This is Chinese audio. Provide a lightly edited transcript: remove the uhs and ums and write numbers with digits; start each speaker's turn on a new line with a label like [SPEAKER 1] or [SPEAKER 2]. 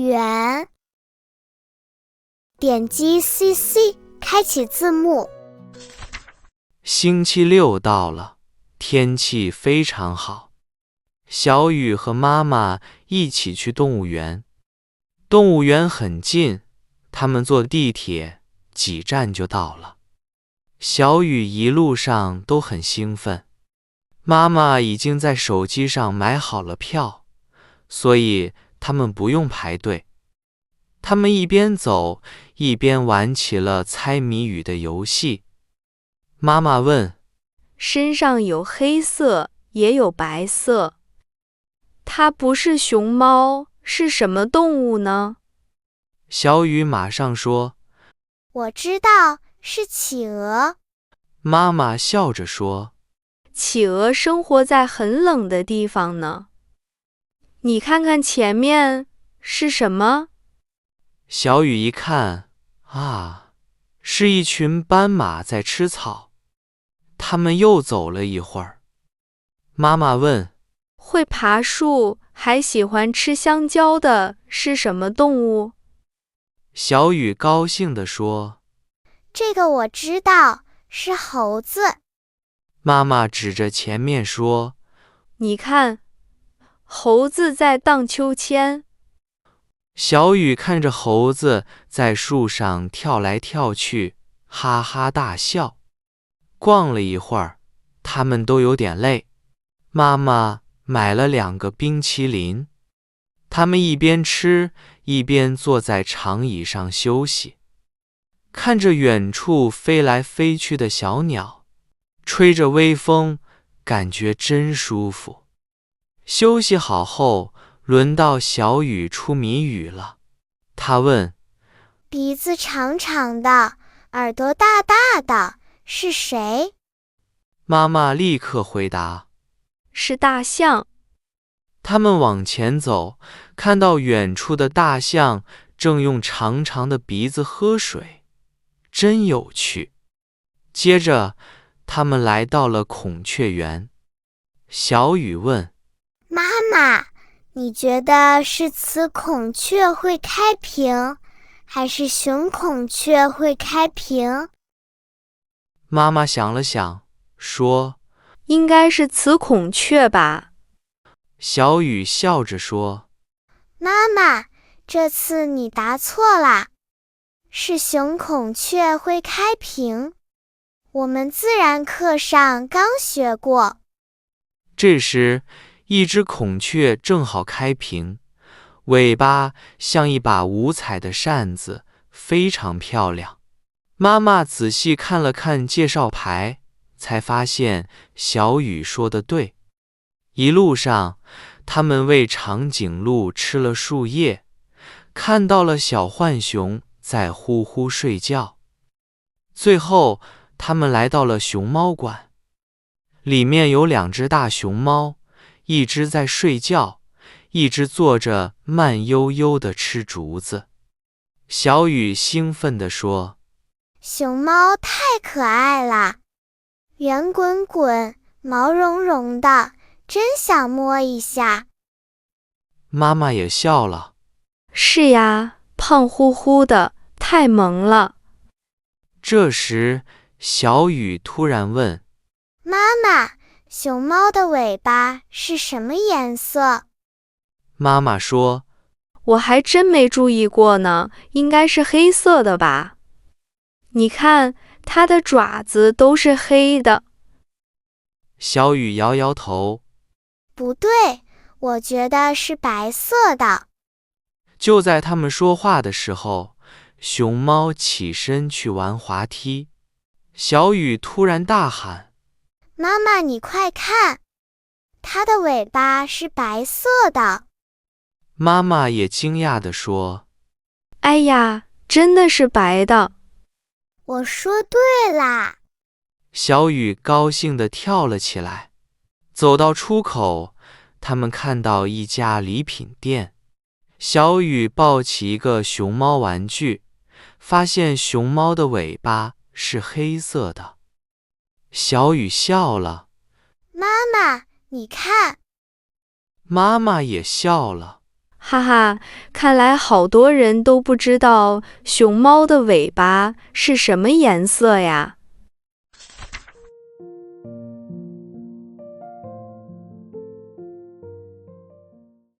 [SPEAKER 1] 园。点击 CC 开启字幕。
[SPEAKER 2] 星期六到了，天气非常好。小雨和妈妈一起去动物园。动物园很近，他们坐地铁几站就到了。小雨一路上都很兴奋。妈妈已经在手机上买好了票，所以他们不用排队。他们一边走一边玩起了猜谜语的游戏。妈妈问：
[SPEAKER 3] 身上有黑色，也有白色。它不是熊猫，是什么动物呢？
[SPEAKER 2] 小雨马上说：
[SPEAKER 1] 我知道，是企鹅。
[SPEAKER 2] 妈妈笑着说：
[SPEAKER 3] 企鹅生活在很冷的地方呢。你看看前面是什么？
[SPEAKER 2] 小雨一看，是一群斑马在吃草。他们又走了一会儿。妈妈问：
[SPEAKER 3] 会爬树，还喜欢吃香蕉的是什么动物？
[SPEAKER 2] 小雨高兴地说：
[SPEAKER 1] 这个我知道，是猴子。
[SPEAKER 2] 妈妈指着前面说：
[SPEAKER 3] 你看，猴子在荡秋千。
[SPEAKER 2] 小雨看着猴子在树上跳来跳去，哈哈大笑。逛了一会儿，他们都有点累。妈妈买了2个冰淇淋，他们一边吃一边坐在长椅上休息，看着远处飞来飞去的小鸟，吹着微风，感觉真舒服。休息好后，轮到小雨出谜语了。他问：
[SPEAKER 1] 鼻子长长的，耳朵大大的，是谁？
[SPEAKER 2] 妈妈立刻回答：
[SPEAKER 3] 是大象。
[SPEAKER 2] 他们往前走，看到远处的大象正用长长的鼻子喝水，真有趣。接着，他们来到了孔雀园。小雨问：
[SPEAKER 1] 妈妈，你觉得是雌孔雀会开屏，还是雄孔雀会开屏？
[SPEAKER 2] 妈妈想了想，说：
[SPEAKER 3] 应该是雌孔雀吧。
[SPEAKER 2] 小雨笑着说：
[SPEAKER 1] 妈妈，这次你答错啦，是雄孔雀会开屏。我们自然课上刚学过。
[SPEAKER 2] 这时，一只孔雀正好开屏，尾巴像一把五彩的扇子，非常漂亮。妈妈仔细看了看介绍牌，才发现小雨说的对。一路上，他们为长颈鹿吃了树叶，看到了小浣熊在呼呼睡觉。最后，他们来到了熊猫馆，里面有2只大熊猫，一只在睡觉，一只坐着慢悠悠地吃竹子。小雨兴奋地说：
[SPEAKER 1] 熊猫太可爱啦，圆滚滚，毛茸茸的，真想摸一下。
[SPEAKER 2] 妈妈也笑了。
[SPEAKER 3] 是呀，胖乎乎的，太萌了。
[SPEAKER 2] 这时，小雨突然问：
[SPEAKER 1] 妈妈，熊猫的尾巴是什么颜色？
[SPEAKER 2] 妈妈说：
[SPEAKER 3] 我还真没注意过呢，应该是黑色的吧。你看，它的爪子都是黑的。
[SPEAKER 2] 小雨摇摇头：
[SPEAKER 1] 不对，我觉得是白色的。
[SPEAKER 2] 就在他们说话的时候，熊猫起身去玩滑梯。小雨突然大喊：
[SPEAKER 1] 妈妈，你快看，它的尾巴是白色的。
[SPEAKER 2] 妈妈也惊讶地说：
[SPEAKER 3] 哎呀，真的是白的。
[SPEAKER 1] 我说对啦。
[SPEAKER 2] 小雨高兴地跳了起来。走到出口，他们看到一家礼品店。小雨抱起一个熊猫玩具，发现熊猫的尾巴是黑色的。小雨笑了。
[SPEAKER 1] 妈妈，你看。
[SPEAKER 2] 妈妈也笑了。
[SPEAKER 3] 哈哈，看来好多人都不知道熊猫的尾巴是什么颜色呀。